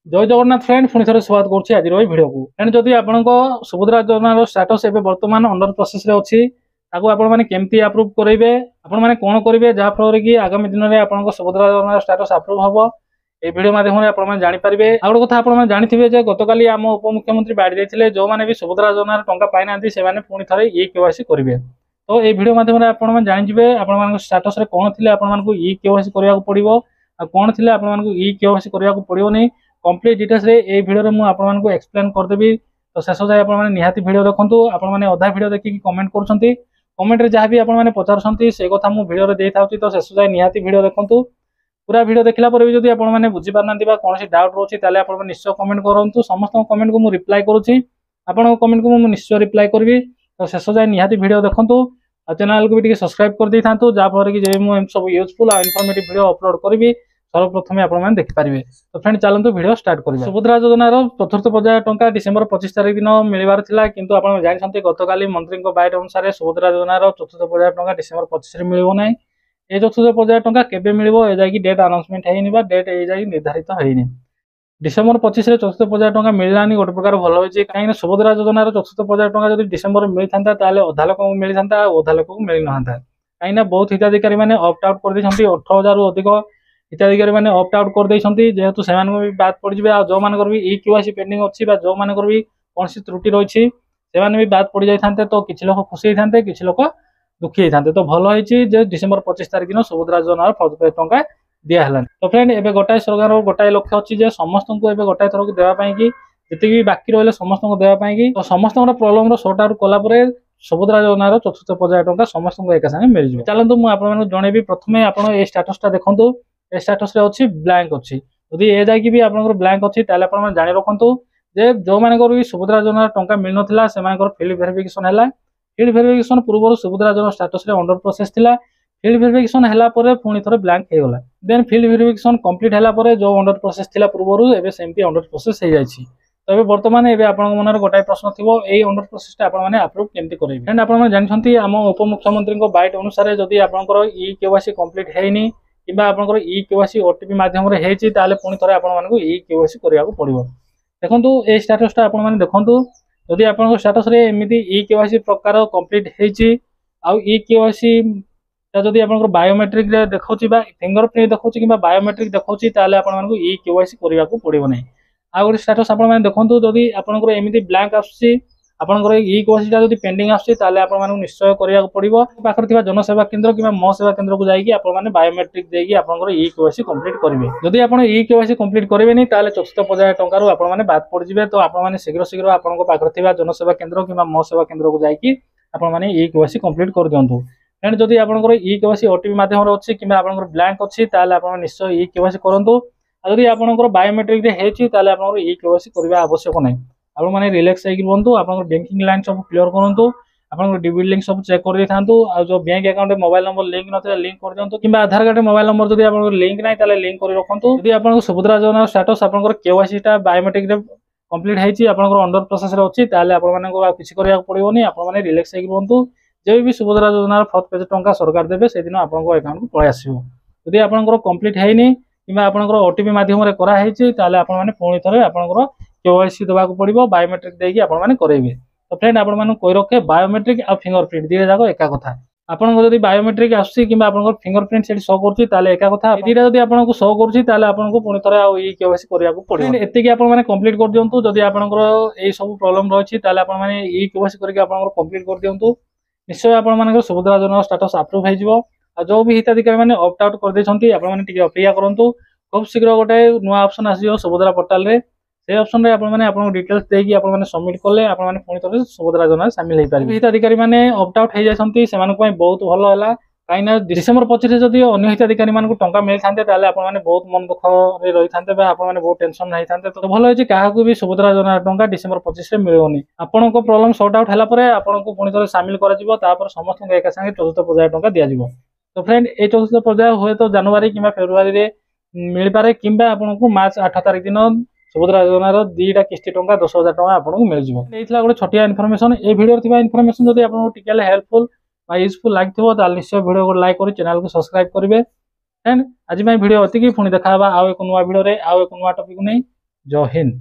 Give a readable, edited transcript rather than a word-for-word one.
जय जगन्नाथ फ्रेंड पुणी थे स्वागत करुच्ची आज भिडियो को फ्रेंड जदि आपण सुभद्रा योजनार स्टाटस एवं बर्तमान अंडर प्रोसेस रे अच्छी केमती अप्रूव करेंगे आपण कौन करेंगे जहाँफल कि आगामी दिन में आप सुभद्रा योजनार स्टाटस अप्रूव हम ये भिडियो माध्यम आप जानीपारे। आ गोटे कथा आप जानते गतकाली आम उपमुख्यमंत्री बाड़ी देते जो मैंने भी सुभद्रा योजनार टंका पाई ना से पुणी थे ई केवाईसी करेंगे। तो ये भिडियो माध्यम आप जानीजे आप स्टाटस कौन थी आपको ई केवाईसी करने पड़ो आ कौन थी आपको ई केवाईसी करने पड़ो नहीं कंप्लीट डिटेल्स रे ए वीडियो रे मु आपन मानको एक्सप्लेन कर देबी। तो शेष जाय आपन माने निहाती वीडियो देखंतु आपन माने अधा वीडियो देखि कमेंट करछंती कमेंट रे जहां भी आपन माने पचारछंती से कथा मु वीडियो रे देई थाउची। तो शेष जाय निहाती वीडियो देखंतु पूरा वीडियो देखला पर भी जदि आपन माने बुझी पारनांती बा कोनसी डाउट रोची ताले आपन माने निश्चय कमेंट करंतु समस्त कमेंट को मु रिप्लाई करूची आपन कमेंट को मु निश्चय रिप्लाई करबी। तो शेष जाय निहाती वीडियो देखंतु आ चैनल को भी टिके सब्सक्राइब कर दै थांतु जा फर कि जे मु एम सब यूजफुल आ इन्फॉर्मेटिव वीडियो अपलोड करबी सर्वप्रथम आप देखि पारे। तो फ्रेंड चलतु वीडियो स्टार्ट करिया। सुभद्रा योजनार चतुर्थ पर्याय टंका डिसेंबर 25 तारिख दिन मिलबार थिला किंतु आपण जानिसंते गतकाली मंत्री को बाइट अनुसार सुभद्रा योजनार चतुर्थ पर्याय टंका डिसेंबर 25 रे मिलिबो नै। ए चतुर्थ पर्याय टंका केबे मिलिबो ए जाई डेट अनाउंसमेंट हेइनि बा डेट ए जाई निर्धारित हेइनि। डिसेंबर 25 रे चतुर्थ पर्याय टंका मिललानी गोटे प्रकार भल होइछि काहे सुभद्रा योजनार चतुर्थ पर्याय टंका जदि डिसेंबर में मिलथांता ताले अधा लोक को मिलथांता आ अधा लोक को मिल नहांता काहे बहुत हिताधिकारी माने ऑप्ट आउट कर दैछंती 18000 रु अधिक हिताधिकारी मैंने ऑप्ट आउट कर देइछंती जेहेतु से भी बात पड़ जाए। आ जो मानकर भी ई केवाईसी पेंडिंग अच्छी जो मानकर भी कौन सी त्रुटि रही से भी बात पड़ जाते। तो किसी लोग खुशी होते किसी लोग दुखी होते। तो भल होती डिसेंबर 25 तारिख दिन सुभद्रा योजनार टंका दिहला। तो फ्रेंड एवं गोटाए सरकार गोटाए लक्ष्य अच्छी समस्त को गोटाए थर को देवाई जी भी बाकी रही समस्त को देवाई तो समस्त प्रॉब्लम सॉर्ट आउट कलापर सुभद्रा योजनार चतुर्थ पर्याय टंका समस्त को एक साथ मिल जाए। चलतु मुझे जनइबी प्रथम आप स्टाटसटा देखूँ स्टाटस रे अच्छी ब्लैंक अच्छी यदि ए जाकि भी आपनकर ब्लैंक अच्छी ताले आपण जानि रखंतु जे जो मानकर भी सुभद्रा योजना टंका मिल नथिला से मानकर फील्ड वेरिफिकेशन हैला। फील्ड वेरिफिकेशन पूर्व सुभद्रा योजना स्टाटस रे अंडर प्रोसेस थिला। फील्ड वेरिफिकेशन हैला परे पुनी थरे ब्लैंक हे गला देन फील्ड वेरिफिकेशन कंप्लीट हैला परे जो अंडर प्रोसेस थिला पूर्व एबे सेमती अंडर प्रोसेस हे जायछि। तो एबे वर्तमान एबे आपन मनर गोटाय प्रश्न थिबो एई अंडर प्रोसेस ता आपन माने अप्रूव केमति करबे। एंड आपन माने जानिछंती हम उपमुख्यमंत्री को बाइट अनुसार जदि आपनकर ई केवाईसी कंप्लीट हेइनी किंबा आपनकर ई केवाईसी ओटीपी माध्यम रे हेछि ताले पुनी थरे आपन मानकु ई केवाईसी करिया को पड़िबो। देखंतु ए स्टेटस ता आपन माने देखंतु जदि आपनकर स्टेटस रे एमिति ई केवाईसी प्रकार कंप्लीट हेछि आ ई केवाईसी ता जदि आपनकर बायोमेट्रिक रे देखौछि बा फिंगरप्रिंट देखौछि किंबा बायोमेट्रिक देखौछि ताले आपन मानकु ई केवाईसी करिया को पड़िबो नै। आ गोटे स्टेटस आपन माने देखंतु जदि आपनकर एमिति ब्लैंक आछि आपनकर ई केवाईसी ता जदि पेंडिंग आछि ताले आपन मानकु निश्चय करिया को पड़िबो पाखर थिबा जनसेवा केंद्र किंबा मो सेवा केंद्र को जाईकी आपन माने बायोमेट्रिक देकी आपनकर ई केवाईसी कंप्लीट करिवे। जदि आपन ई केवाईसी कंप्लीट करिवेनी ताले चतुर्थ पर्याय टंका रु आपन माने बात पड़ जिवे। तो आपन माने शीघ्र शीघ्र आपनकर पाखर थिबा जनसेवा केंद्र किंबा मो सेवा केंद्र को जाईकी आपन माने ई केवाईसी कंप्लीट कर दियंतु। एंड जदि आपनकर ई केवाईसी ओटीपी माध्यम रे अछि किंबा आपनकर ब्लैंक अछि ताले आपन निश्चय ई केवाईसी करंतु। आ जदि आपनकर बायोमेट्रिक रे हेछि ताले आपनकर ई केवाईसी करबा आवश्यक नै। आपण माने रिलैक्स होई रहंतु आपनकर बैंकिंग लाइन सब क्लियर करंतु आपनकर डेबिट लिंक सब चेक कर देथांतु आ जो bank account mobile number link नथे लिंक कर दियंतु किंबा आधार कार्ड मोबाइल नंबर जदि आपनकर लिंक नै ताले लिंक कर रखंतु। जदि आपनकर सुभद्रा योजना स्टेटस आपनकर केवाईसी टा बायोमेट्रिक रे कंप्लीट हेछि आपनकर अंडर प्रोसेस रे अछि ताले आपण माने को किछि करिया पड़िबोनी आपण माने रिलैक्स होई रहंतु। जे भी सुभद्रा योजना फोर्थ पेज टंका सरकार देबे से दिन आपनकर अकाउंट को पळै आसीबो। जदि आपनकर कंप्लीट हेइनी किंबा आपनकर ओटीपी माध्यम रे करा हेछि ताले आपण माने पुणी थरे आपनकर केवाईसी देबा को पड़िबो बायोमेट्रिक देकी आपण माने करैबे। तो फ्रेंड आपण माने कोइ रखे बायोमेट्रिक आ फिंगरप्रिंट दिरे जाको एका कथा आपण को जदि बायोमेट्रिक आसी किंबा आपण को फिंगरप्रिंट सेठी शो करछि ताले एका कथा दिरे जदि आपण को शो करछि ताले आपण को पुणी थरे आ ई केवाईसी करिया को पड़िबो। एते कि आपण माने कंप्लीट कर दियंतु जदि आपण को एई सब प्रॉब्लम रहछि ताले आपण माने ई केवाईसी करके आपण को कंप्लीट कर दियंतु निश्चय आपण माने सुभद्रा योजना स्टेटस अप्रूव हे जिवो। आ जो भी हिताधिकारी माने ऑप्ट आउट कर दैछंती आपण माने टिके अपेक्षा करंतु खूब शीघ्र गोटे नुआ ऑप्शन आसीयो सुभद्रा पोर्टल रे से ऑप्शन रे आपण माने आपण डिटेल्स देकी आपण माने सबमिट करले आपण माने पुणी थरे सुभद्रा योजना शामिल हे पारिबे। हिताधिकारी माने ऑप्ट आउट हे जायसंती सेमान को बहुत भलो होला काइना डिसेंबर 25 रे जदि अन्य हिताधिकारी मान को टंका मिल थांते ताले आपण माने बहुत मन दुख रे रहि थांते बा आपण माने बहुत टेंशन नै थांते। तो भलो होय जे काहा को भी सुभद्रा योजना टंका डिसेंबर 25 रे मिलबोनी आपण को प्रॉब्लम सॉर्ट आउट हैला परे आपण को पुणी थरे शामिल करा जिवो तापर समस्त को एका संगे चतुर्थ पर्याय टंका दिया जिवो। तो फ्रेंड ए चतुर्थ पर्याय होय तो जनवरी किंबा फेब्रुवारी रे मिल पारे किंबा आपण को मार्च 8 तारिख दिन सुभद्रा योजनार दीटा किस्ती टंका 10,000 टंका आपको मिल जिवो। एइथला गोटे छोटिया इन्फॉर्मेशन ए वीडियो थिबा इन्फॉर्मेशन जदि आपको टिकले हेल्पफुल बा यूजफुल लागथिबो ताल निश्चय वीडियो को लाइक करी चैनल को सब्सक्राइब करिवे। एंड आज वीडियो अति कि पुणी देखा आउ एक नुआ वीडियो रे आउ एक नुआ टॉपिक नै। ଜୟ ହିନ୍ଦ।